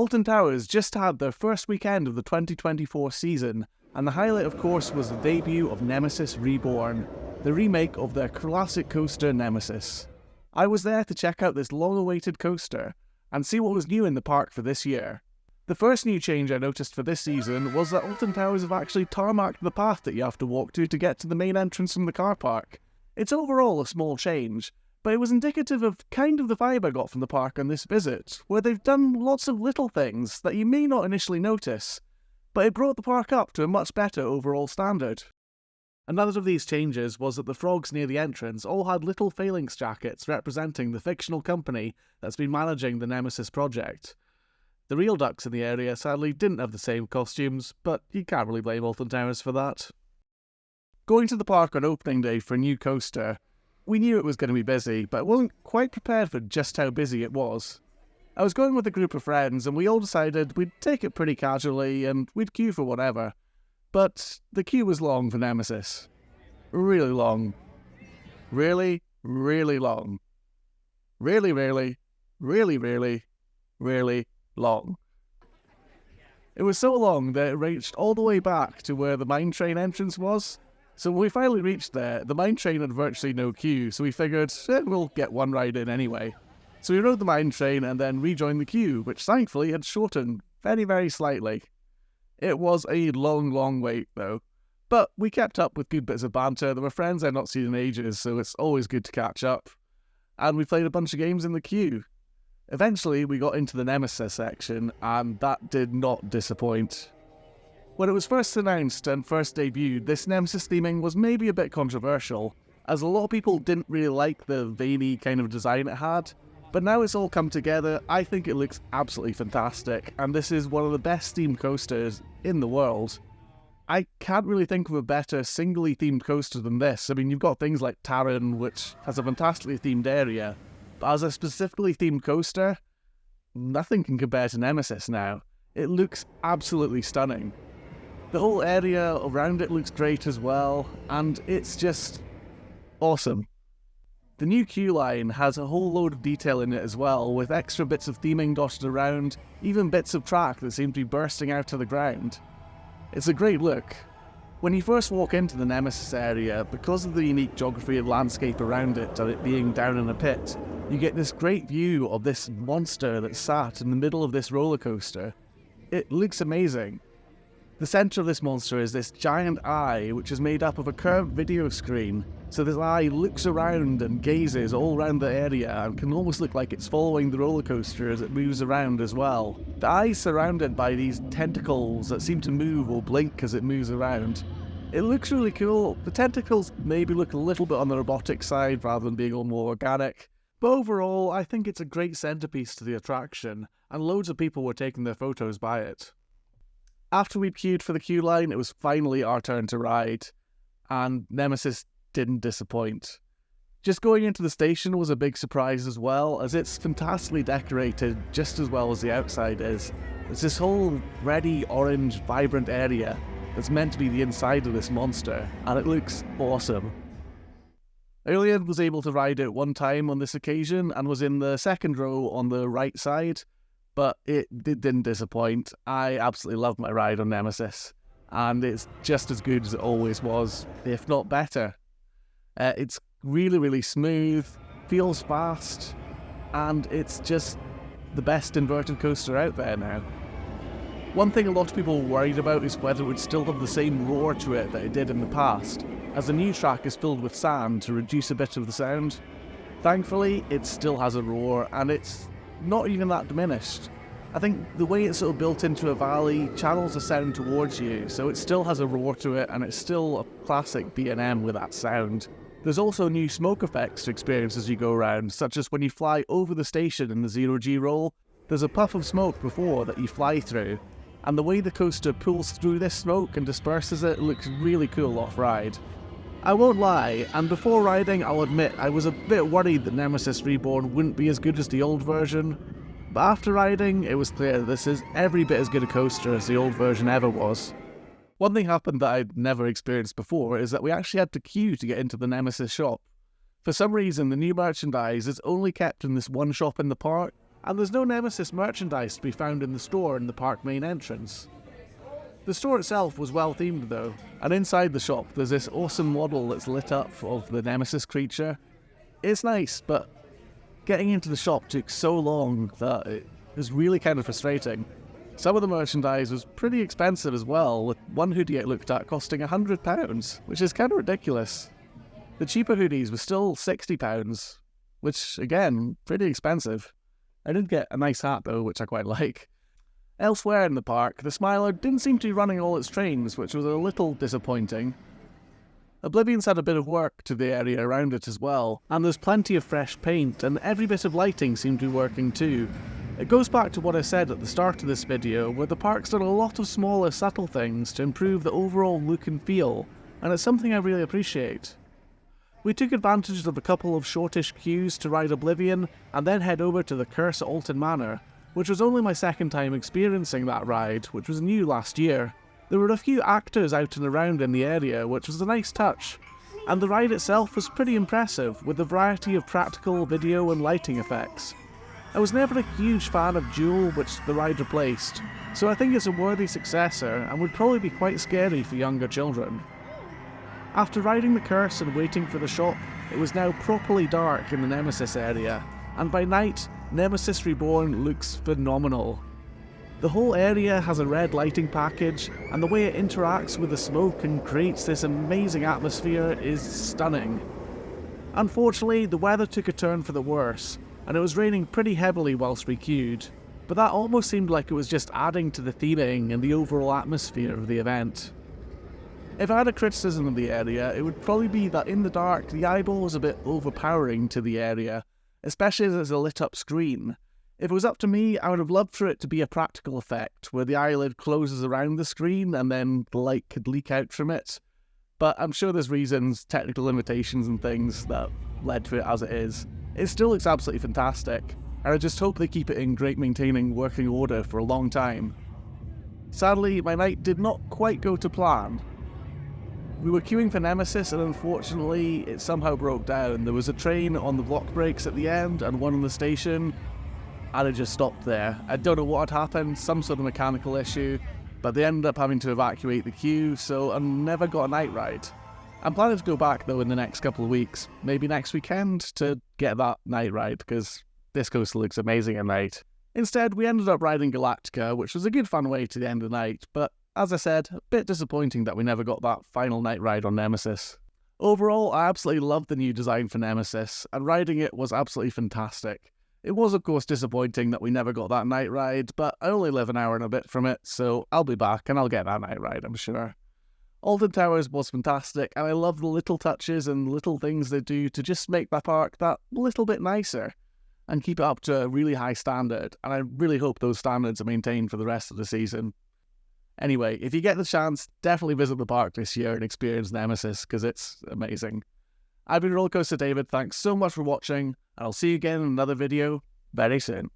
Alton Towers just had their first weekend of the 2024 season, and the highlight of course was the debut of Nemesis Reborn, the remake of their classic coaster Nemesis. I was there to check out this long-awaited coaster, and see what was new in the park for this year. The first new change I noticed for this season was that Alton Towers have actually tarmacked the path that you have to walk to get to the main entrance from the car park. It's overall a small change, but it was indicative of kind of the vibe I got from the park on this visit, where they've done lots of little things that you may not initially notice, but it brought the park up to a much better overall standard. Another of these changes was that the frogs near the entrance all had little phalanx jackets representing the fictional company that's been managing the Nemesis project. The real ducks in the area sadly didn't have the same costumes, but you can't really blame Alton Towers for that. Going to the park on opening day for a new coaster, we knew it was going to be busy, but I wasn't quite prepared for just how busy it was. I was going with a group of friends and we all decided we'd take it pretty casually and we'd queue for whatever. But the queue was long for Nemesis. Really long. Really, really long. Really, really, really, really, really long. It was so long that it reached all the way back to where the mine train entrance was. So when we finally reached there, the mine train had virtually no queue, so we figured, we'll get one ride in anyway. So we rode the mine train and then rejoined the queue, which thankfully had shortened very, very slightly. It was a long, long wait though. But we kept up with good bits of banter. There were friends I'd not seen in ages, so it's always good to catch up. And we played a bunch of games in the queue. Eventually we got into the Nemesis section, and that did not disappoint. When it was first announced and first debuted, this Nemesis theming was maybe a bit controversial, as a lot of people didn't really like the veiny kind of design it had, but now it's all come together. I think it looks absolutely fantastic, and this is one of the best themed coasters in the world. I can't really think of a better singly themed coaster than this. I mean, you've got things like Arent, which has a fantastically themed area, but as a specifically themed coaster, nothing can compare to Nemesis now. It looks absolutely stunning. The whole area around it looks great as well, and it's just awesome. The new queue line has a whole load of detail in it as well, with extra bits of theming dotted around, even bits of track that seem to be bursting out to the ground. It's a great look. When you first walk into the Nemesis area, because of the unique geography and landscape around it and it being down in a pit, you get this great view of this monster that's sat in the middle of this roller coaster. It looks amazing. The centre of this monster is this giant eye, which is made up of a curved video screen, so this eye looks around and gazes all around the area and can almost look like it's following the roller coaster as it moves around as well. The eye is surrounded by these tentacles that seem to move or blink as it moves around. It looks really cool. The tentacles maybe look a little bit on the robotic side rather than being all more organic, but overall I think it's a great centrepiece to the attraction, and loads of people were taking their photos by it. After we'd queued for the queue line, it was finally our turn to ride, and Nemesis didn't disappoint. Just going into the station was a big surprise as well, as it's fantastically decorated just as well as the outside is. It's this whole reddy, orange, vibrant area that's meant to be the inside of this monster, and it looks awesome. Alien was able to ride it one time on this occasion, and was in the second row on the right side, but it didn't disappoint. I absolutely loved my ride on Nemesis, and it's just as good as it always was, if not better. It's really, really smooth, feels fast, and it's just the best inverted coaster out there now. One thing a lot of people were worried about is whether it would still have the same roar to it that it did in the past, as the new track is filled with sand to reduce a bit of the sound. Thankfully, it still has a roar, and it's not even that diminished. I think the way it's sort of built into a valley channels the sound towards you, so it still has a roar to it, and it's still a classic B&M with that sound. There's also new smoke effects to experience as you go around, such as when you fly over the station in the 0G roll, there's a puff of smoke before that you fly through, and the way the coaster pulls through this smoke and disperses it looks really cool off-ride. I won't lie, and before riding I'll admit I was a bit worried that Nemesis Reborn wouldn't be as good as the old version, but after riding it was clear that this is every bit as good a coaster as the old version ever was. One thing happened that I'd never experienced before is that we actually had to queue to get into the Nemesis Shop. For some reason the new merchandise is only kept in this one shop in the park, And there's no Nemesis merchandise to be found in the store in the park main entrance. The store itself was well themed though, and inside the shop there's this awesome model that's lit up of the Nemesis creature. It's nice, but getting into the shop took so long that it was really kind of frustrating. Some of the merchandise was pretty expensive as well, with one hoodie I looked at costing £100, which is kind of ridiculous. The cheaper hoodies were still £60, which again, pretty expensive. I did get a nice hat though, which I quite like. Elsewhere in the park, the Smiler didn't seem to be running all its trains, which was a little disappointing. Oblivion's had a bit of work to the area around it as well, and there's plenty of fresh paint, and every bit of lighting seemed to be working too. It goes back to what I said at the start of this video, where the park's done a lot of smaller, subtle things to improve the overall look and feel, and it's something I really appreciate. We took advantage of a couple of shortish queues to ride Oblivion, and then head over to the Curse at Alton Manor, which was only my second time experiencing that ride, which was new last year. There were a few actors out and around in the area, which was a nice touch, and the ride itself was pretty impressive, with a variety of practical video and lighting effects. I was never a huge fan of Jewel, which the ride replaced, so I think it's a worthy successor and would probably be quite scary for younger children. After riding the Curse and waiting for the shop, it was now properly dark in the Nemesis area, and by night, Nemesis Reborn looks phenomenal. The whole area has a red lighting package, and the way it interacts with the smoke and creates this amazing atmosphere is stunning. Unfortunately, the weather took a turn for the worse, and it was raining pretty heavily whilst we queued, but that almost seemed like it was just adding to the theming and the overall atmosphere of the event. If I had a criticism of the area, it would probably be that in the dark, the eyeball was a bit overpowering to the area, especially as it's a lit up screen. If it was up to me, I would have loved for it to be a practical effect, where the eyelid closes around the screen and then the light could leak out from it. But I'm sure there's reasons, technical limitations and things that led to it as it is. It still looks absolutely fantastic, and I just hope they keep it in great maintaining working order for a long time. Sadly, my night did not quite go to plan. We were queuing for Nemesis and unfortunately it somehow broke down. There was a train on the block breaks at the end and one on the station, and it just stopped there. I don't know what had happened, some sort of mechanical issue, but they ended up having to evacuate the queue, so I never got a night ride. I'm planning to go back though in the next couple of weeks, maybe next weekend, to get that night ride, because this coaster looks amazing at night. Instead, we ended up riding Galactica, which was a good fun way to the end of the night, but as I said, a bit disappointing that we never got that final night ride on Nemesis. Overall, I absolutely loved the new design for Nemesis, and riding it was absolutely fantastic. It was of course disappointing that we never got that night ride, but I only live an hour and a bit from it, so I'll be back and I'll get that night ride, I'm sure. Alton Towers was fantastic, and I love the little touches and little things they do to just make my park that little bit nicer, and keep it up to a really high standard, and I really hope those standards are maintained for the rest of the season. Anyway, if you get the chance, definitely visit the park this year and experience Nemesis, because it's amazing. I've been Rollercoaster David, thanks so much for watching, and I'll see you again in another video very soon.